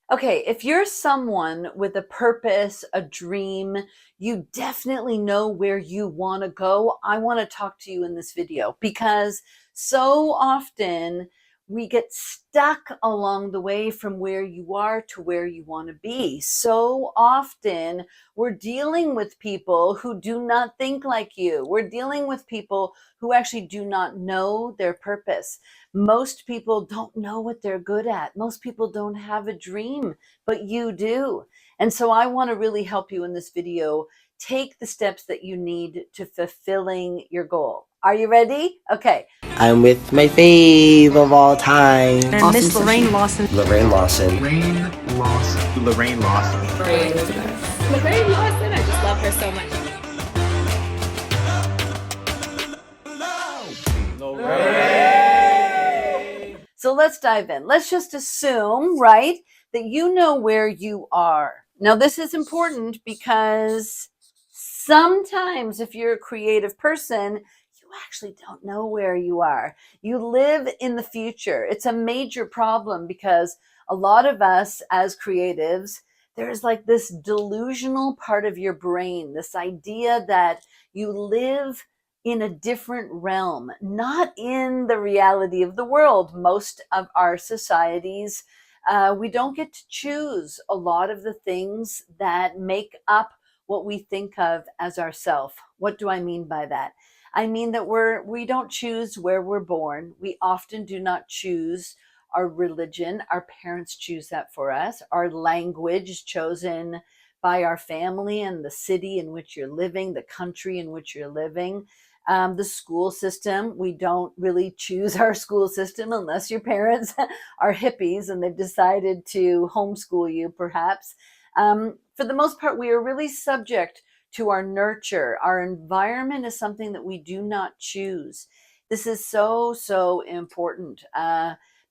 Okay, if you're someone with a purpose, a dream, you definitely know where you want to go. I want to talk to you in this video because so often we get stuck along the way from where you are to where you want to be. So often we're dealing with people who do not think like you. We're dealing with people who actually do not know their purpose. Most people don't know what they're good at. Most people don't have a dream, but you do. And so I want to really help you in this video take the steps that you need to fulfilling your goal. Are you ready? Okay. I'm with my fave of all time. And awesome Miss Lorraine Lawson. Lorraine Lawson. Lorraine Lawson. Lorraine Lawson. Lorraine Lawson. I just love her so much. So let's dive in. Let's just assume, right, that you know where you are. Now, this is important because sometimes if you're a creative person, you actually don't know where you are. You live in the future. It's a major problem because a lot of us as creatives, there's like this delusional part of your brain, this idea that you live in a different realm, not in the reality of the world. Most of our societies, we don't get to choose a lot of the things that make up what we think of as ourself. What do I mean by that? I mean that we don't choose where we're born. We often do not choose our religion. Our parents choose that for us. Our language is chosen by our family and the city in which you're living, the country in which you're living. The school system, we don't really choose our school system unless your parents are hippies and they've decided to homeschool you, perhaps. For the most part, we are really subject to our nurture. Our environment is something that we do not choose. This is so, so important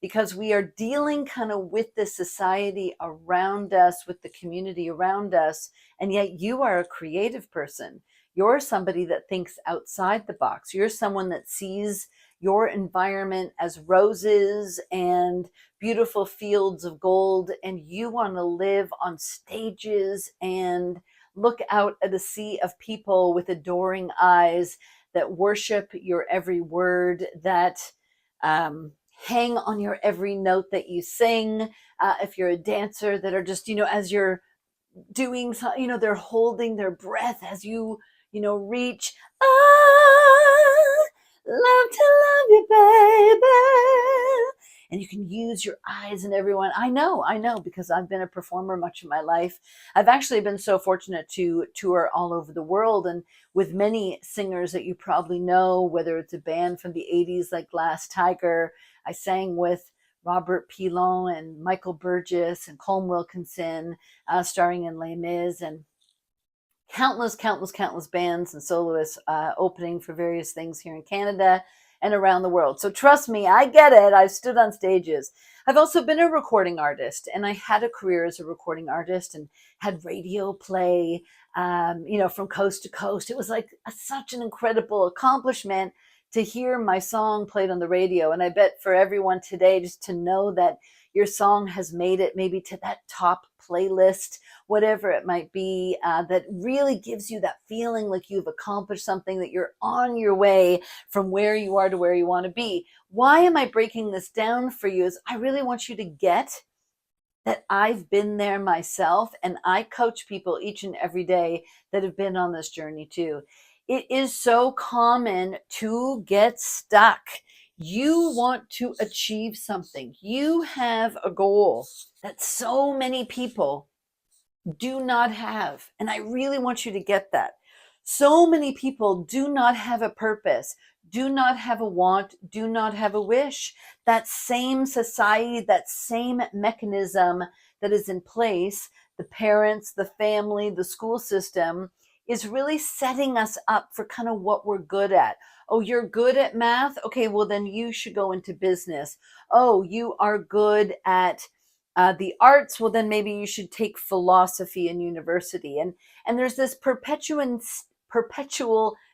because we are dealing kind of with the society around us, with the community around us, and yet you are a creative person. You're somebody that thinks outside the box. You're someone that sees your environment as roses and beautiful fields of gold, and you want to live on stages and look out at a sea of people with adoring eyes that worship your every word, that hang on your every note that you sing. If you're a dancer, that are just, as you're doing, they're holding their breath as you reach. I love to love you, baby. And you can use your eyes and everyone. I know, because I've been a performer much of my life. I've actually been so fortunate to tour all over the world and with many singers that you probably know, whether it's a band from the 80s like Glass Tiger. I sang with Robert Pilon and Michael Burgess and Colm Wilkinson, starring in Les Mis, and countless bands and soloists opening for various things here in Canada and around the world. So trust me, I get it. I've stood on stages. I've also been a recording artist, and I had a career as a recording artist and had radio play, from coast to coast. It was like such an incredible accomplishment to hear my song played on the radio. And I bet for everyone today, just to know that your song has made it maybe to that top playlist, whatever it might be, that really gives you that feeling like you've accomplished something, that you're on your way from where you are to where you want to be. Why am I breaking this down for you? Is I really want you to get that I've been there myself, and I coach people each and every day that have been on this journey too. It is so common to get stuck. You want to achieve something. You have a goal that so many people do not have. And I really want you to get that. So many people do not have a purpose, do not have a want, do not have a wish. That same society, that same mechanism that is in place, the parents, the family, the school system, is really setting us up for kind of what we're good at. Oh, you're good at math? Okay, well, then you should go into business. Oh, you are good at the arts? Well, then maybe you should take philosophy in university. And there's this perpetual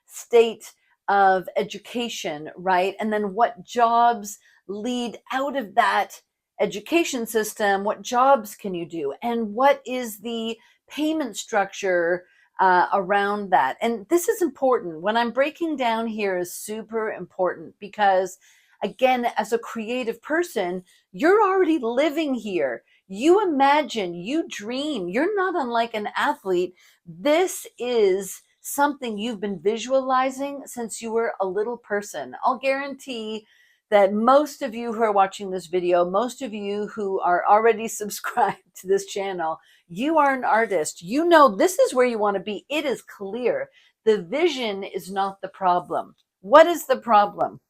state of education, right? And then what jobs lead out of that education system, what jobs can you do, and what is the payment structure around that. And this is important. When I'm breaking down here is super important because, again, as a creative person, you're already living here. You imagine, you dream. You're not unlike an athlete. This is something you've been visualizing since you were a little person. I'll guarantee that most of you who are watching this video, most of you who are already subscribed to this channel, you are an artist. You know this is where you want to be. It is clear. The vision is not the problem. What is the problem?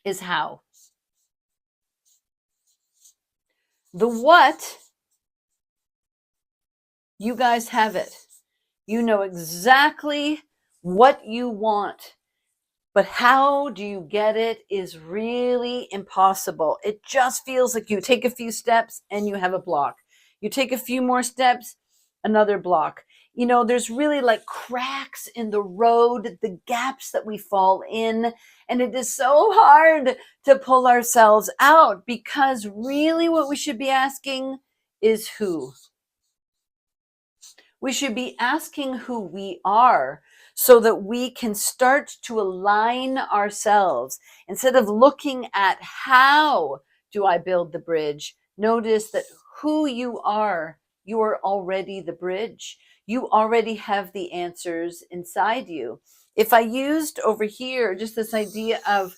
Is how. The what, you guys have it. You know exactly what you want. But how do you get it is really impossible. It just feels like you take a few steps and you have a block. You take a few more steps, another block. You know, there's really like cracks in the road, the gaps that we fall in. And it is so hard to pull ourselves out because really what we should be asking is who. We should be asking who we are so that we can start to align ourselves. Instead of looking at how do I build the bridge, notice that who you are already the bridge. You already have the answers inside you. If I used over here just this idea of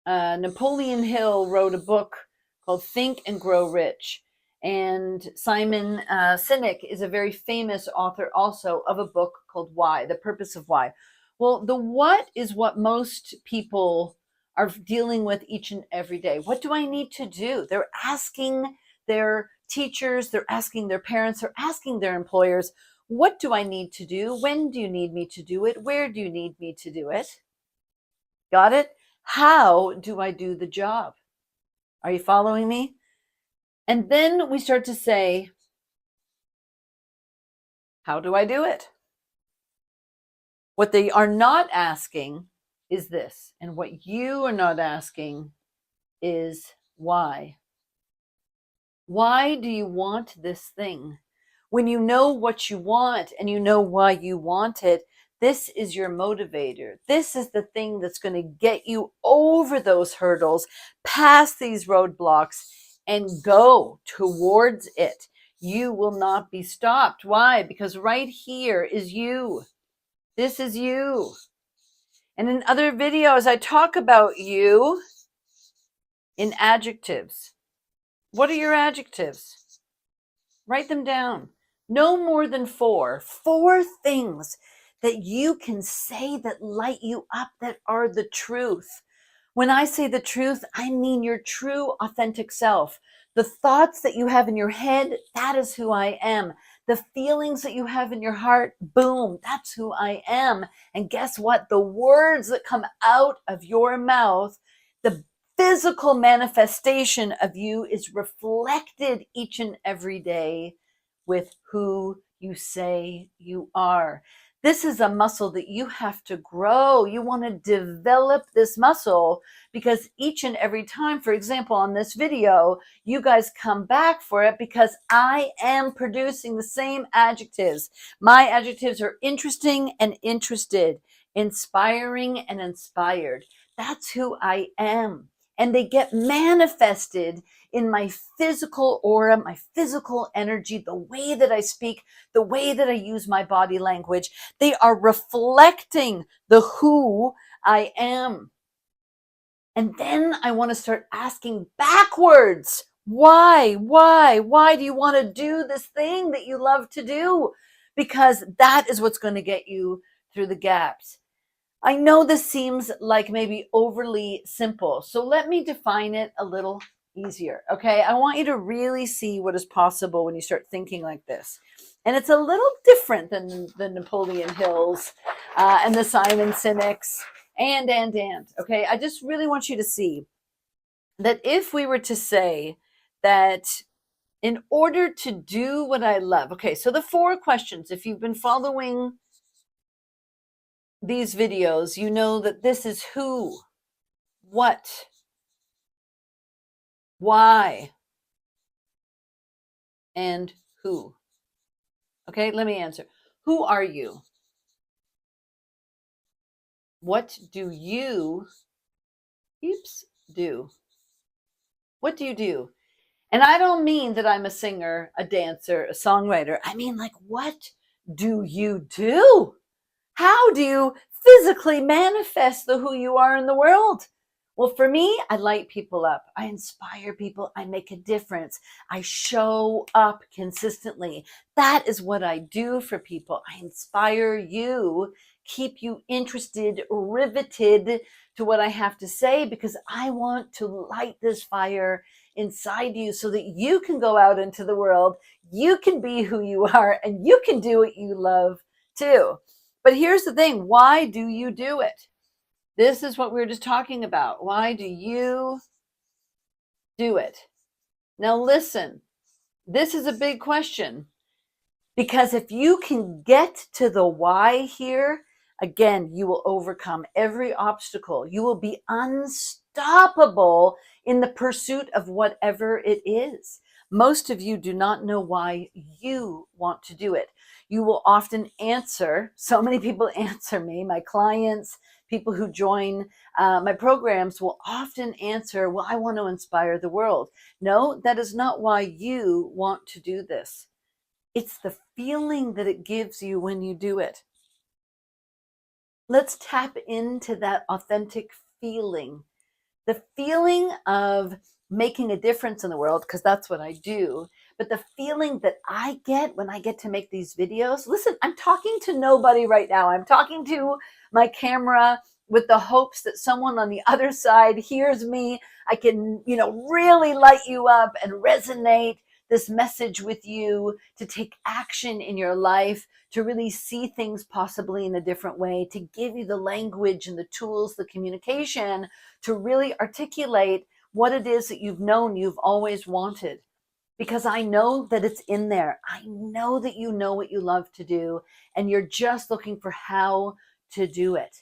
Napoleon Hill wrote a book called Think and Grow Rich. And Simon Sinek is a very famous author also of a book called Why, The Purpose of Why. Well, the what is what most people are dealing with each and every day. What do I need to do? They're asking their teachers, they're asking their parents, they're asking their employers, what do I need to do? When do you need me to do it? Where do you need me to do it? Got it? How do I do the job? Are you following me? And then we start to say, how do I do it? What they are not asking is this. And what you are not asking is why. Why do you want this thing? When you know what you want and you know why you want it, this is your motivator. This is the thing that's going to get you over those hurdles, past these roadblocks, and go towards it. You will not be stopped. Why? Because right here is you. This is you. And in other videos, I talk about you in adjectives. What are your adjectives? Write them down. No more than 4. 4 things that you can say that light you up, that are the truth. When I say the truth, I mean your true, authentic self. The thoughts that you have in your head, that is who I am. The feelings that you have in your heart, boom, that's who I am. And guess what? The words that come out of your mouth, the physical manifestation of you is reflected each and every day with who you say you are. This is a muscle that you have to grow. You want to develop this muscle because each and every time, for example, on this video, you guys come back for it because I am producing the same adjectives. My adjectives are interesting and interested, inspiring and inspired. That's who I am. And they get manifested in my physical aura, my physical energy, the way that I speak, the way that I use my body language. They are reflecting the who I am. And then I want to start asking backwards. Why do you want to do this thing that you love to do? Because that is what's going to get you through the gaps. I know this seems like maybe overly simple, so let me define it a little easier, okay? I want you to really see what is possible when you start thinking like this. And it's a little different than the Napoleon Hills and the Simon Sineks and, okay? I just really want you to see that if we were to say that in order to do what I love, okay, so the 4 questions, if you've been following these videos, you know that this is who, what, Why? And who? Okay, let me answer. Who are you? What do you, do? What do you do? And I don't mean that I'm a singer, a dancer, a songwriter. I mean, like, what do you do? How do you physically manifest the who you are in the world? Well, for me, I light people up. I inspire people. I make a difference. I show up consistently. That is what I do for people. I inspire you, keep you interested, riveted to what I have to say, because I want to light this fire inside you so that you can go out into the world. You can be who you are, and you can do what you love too. But here's the thing. Why do you do it? This is what we were just talking about. Why do you do it? Now listen, this is a big question, because if you can get to the why here, again, you will overcome every obstacle. You will be unstoppable in the pursuit of whatever it is. Most of you do not know why you want to do it. You will often answer, so many people answer me, my clients, people who join my programs will often answer, well, I want to inspire the world. No, that is not why you want to do this. It's the feeling that it gives you when you do it. Let's tap into that authentic feeling. The feeling of making a difference in the world, because that's what I do. But the feeling that I get when I get to make these videos, listen, I'm talking to nobody right now. I'm talking to my camera with the hopes that someone on the other side hears me. I can, really light you up and resonate this message with you, to take action in your life, to really see things possibly in a different way, to give you the language and the tools, the communication, to really articulate what it is that you've known you've always wanted. Because I know that it's in there. I know that you know what you love to do, and you're just looking for how to do it.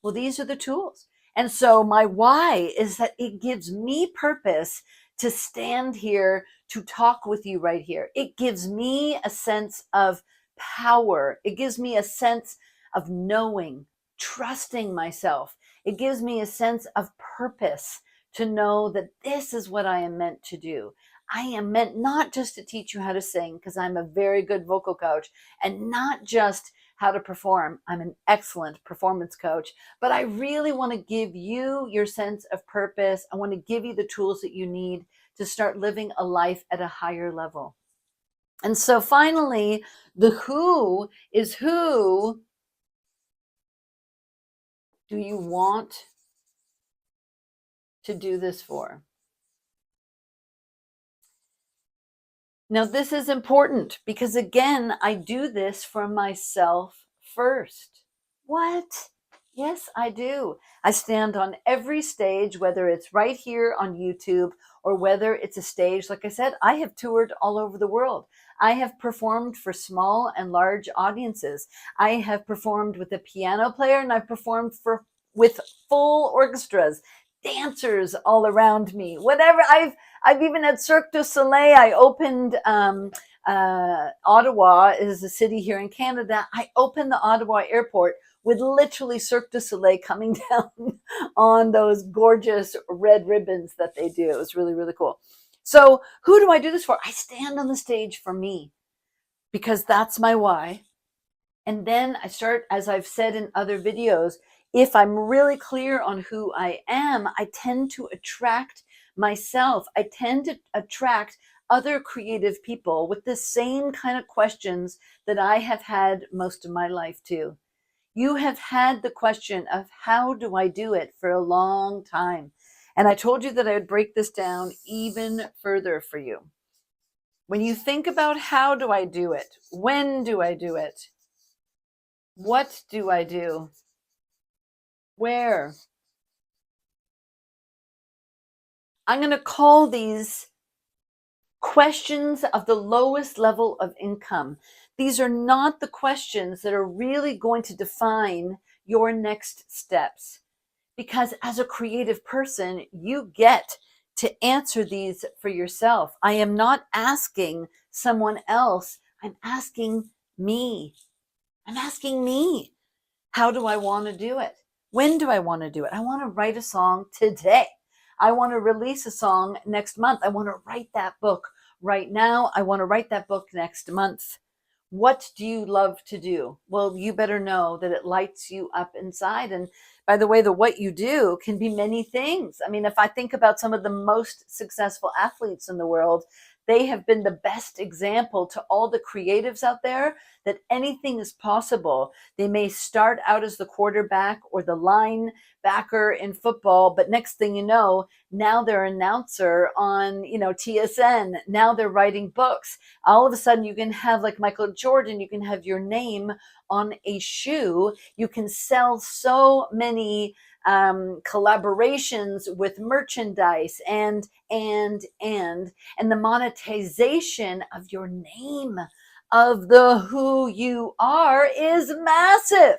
Well, these are the tools. And so my why is that it gives me purpose to stand here, to talk with you right here. It gives me a sense of power. It gives me a sense of knowing, trusting myself. It gives me a sense of purpose to know that this is what I am meant to do. I am meant not just to teach you how to sing, because I'm a very good vocal coach, and not just how to perform. I'm an excellent performance coach, but I really want to give you your sense of purpose. I want to give you the tools that you need to start living a life at a higher level. And so finally, the who is, who do you want to do this for? Now, this is important because, again, I do this for myself first. What? Yes, I do. I stand on every stage, whether it's right here on YouTube or whether it's a stage. Like I said, I have toured all over the world. I have performed for small and large audiences. I have performed with a piano player, and I've performed with full orchestras, dancers all around me, whatever. I've even had 𝐶𝐸 I opened Ottawa is a city here in Canada. I opened the Ottawa airport with literally 𝐶𝐸 coming down on those gorgeous red ribbons that they do. It was really, really cool. So who do I do this for? I stand on the stage for me, because that's my why. And then I start, as I've said in other videos, if I'm really clear on who I am, I tend to attract myself. I tend to attract other creative people with the same kind of questions that I have had most of my life too. You have had the question of how do I do it for a long time. And I told you that I would break this down even further for you. When you think about how do I do it, when do I do it, what do I do, where? I'm going to call these questions of the lowest level of income. These are not the questions that are really going to define your next steps. Because as a creative person, you get to answer these for yourself. I am not asking someone else. I'm asking me. I'm asking me. How do I want to do it? When do I want to do it? I want to write a song today. I want to release a song next month. I want to write that book right now. I want to write that book next month. What do you love to do? Well, you better know that it lights you up inside. And by the way, the what you do can be many things. I mean, if I think about some of the most successful athletes in the world, they have been the best example to all the creatives out there that anything is possible. They may start out as the quarterback or the linebacker in football, but next thing you know, now they're an announcer on, TSN. Now they're writing books. All of a sudden you can have, like Michael Jordan, you can have your name on a shoe. You can sell so many collaborations with merchandise and the monetization of your name, of the who you are, is massive.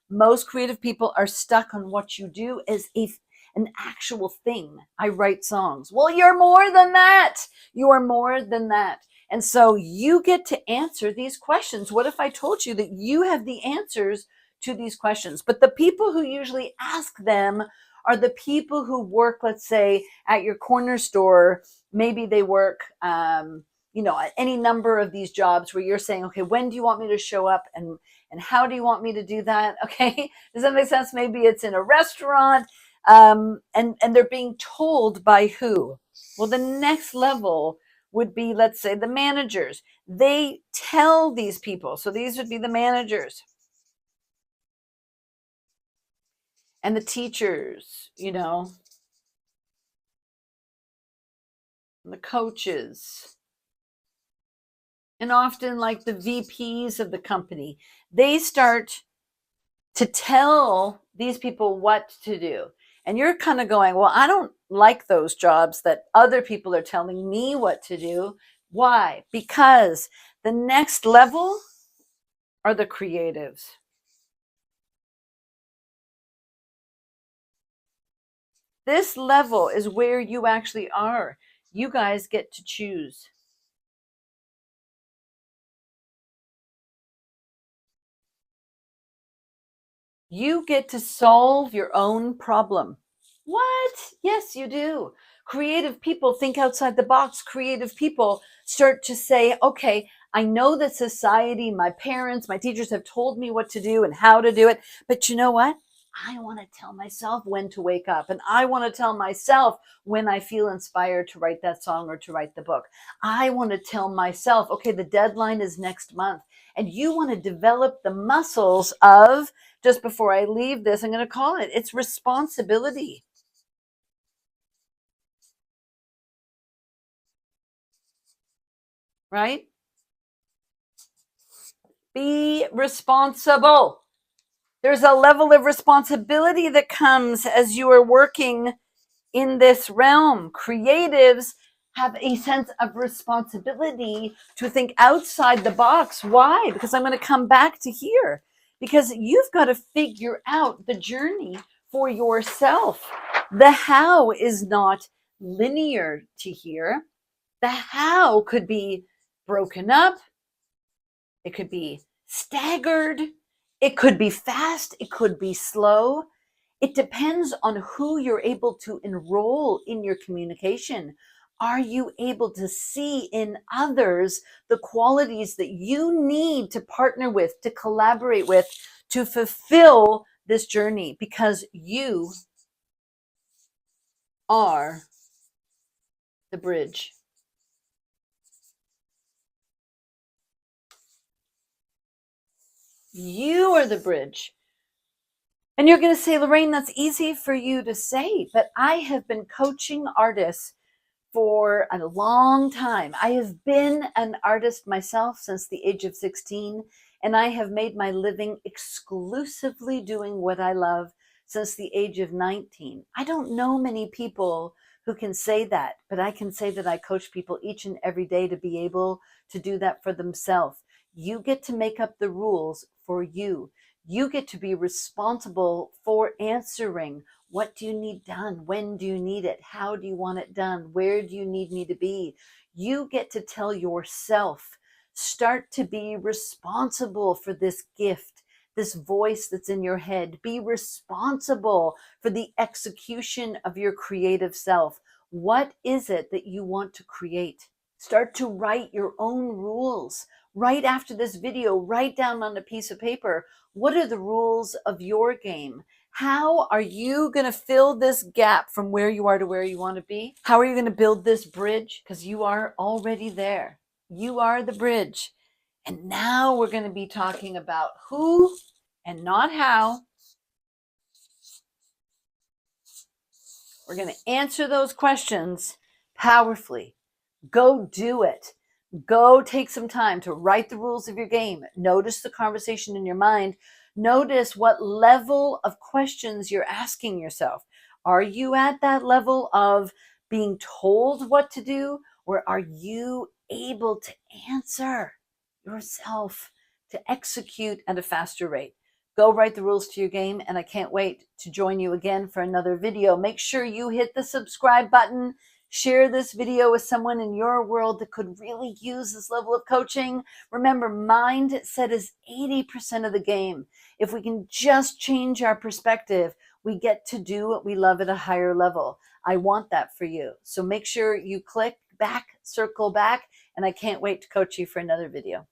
Most creative people are stuck on what you do as an actual thing. I write songs. Well, you're more than that. You are more than that. And so you get to answer these questions. What if I told you that you have the answers to these questions? But the people who usually ask them are the people who work, let's say, at your corner store. Maybe they work, at any number of these jobs where you're saying, okay, when do you want me to show up? And how do you want me to do that? Okay. Does that make sense? Maybe it's in a restaurant, and they're being told by who? Well, the next level would be, let's say, the managers. They tell these people. So these would be the managers. And the teachers, and the coaches. And often, like the VPs of the company, they start to tell these people what to do. And you're kind of going, well, I don't like those jobs that other people are telling me what to do. Why? Because the next level are the creatives. This level is where you actually are. You guys get to choose. You get to solve your own problem. What? Yes, you do. Creative people think outside the box. Creative people start to say, okay, I know that society, my parents, my teachers have told me what to do and how to do it. But you know what? I want to tell myself when to wake up. And I want to tell myself when I feel inspired to write that song or to write the book. I want to tell myself, okay, the deadline is next month. And you want to develop the muscles of, just before I leave this, I'm going to call it, it's responsibility. Right? Be responsible. There's a level of responsibility that comes as you are working in this realm. Creatives have a sense of responsibility to think outside the box. Why? Because I'm going to come back to here. Because you've got to figure out the journey for yourself. The how is not linear to here. The how could be broken up. It could be staggered. It could be fast. It could be slow. It depends on who you're able to enroll in your communication. Are you able to see in others the qualities that you need to partner with, to collaborate with, to fulfill this journey? Because you are the bridge. You are the bridge. And you're going to say, Lorraine, that's easy for you to say, but I have been coaching artists for a long time. I have been an artist myself since the age of 16, and I have made my living exclusively doing what I love since the age of 19. I don't know many people who can say that, but I can say that I coach people each and every day to be able to do that for themselves. You get to make up the rules for you. You get to be responsible for answering. What do you need done? When do you need it? How do you want it done? Where do you need me to be? You get to tell yourself. Start to be responsible for this gift, this voice that's in your head. Be responsible for the execution of your creative self. What is it that you want to create? Start to write your own rules. Right after this video, write down on a piece of paper, what are the rules of your game? How are you going to fill this gap from where you are to where you want to be? How are you going to build this bridge? Because you are already there. You are the bridge. And now we're going to be talking about who and not how. We're going to answer those questions powerfully. Go do it. Go take some time to write the rules of your game. Notice the conversation in your mind. Notice what level of questions you're asking yourself. Are you at that level of being told what to do, or are you able to answer yourself, to execute at a faster rate? Go write the rules to your game, and I can't wait to join you again for another video. Make sure you hit the subscribe button. Share this video with someone in your world that could really use this level of coaching. Remember, mindset is 80% of the game. If we can just change our perspective, we get to do what we love at a higher level. I want that for you. So make sure you click back, circle back, and I can't wait to coach you for another video.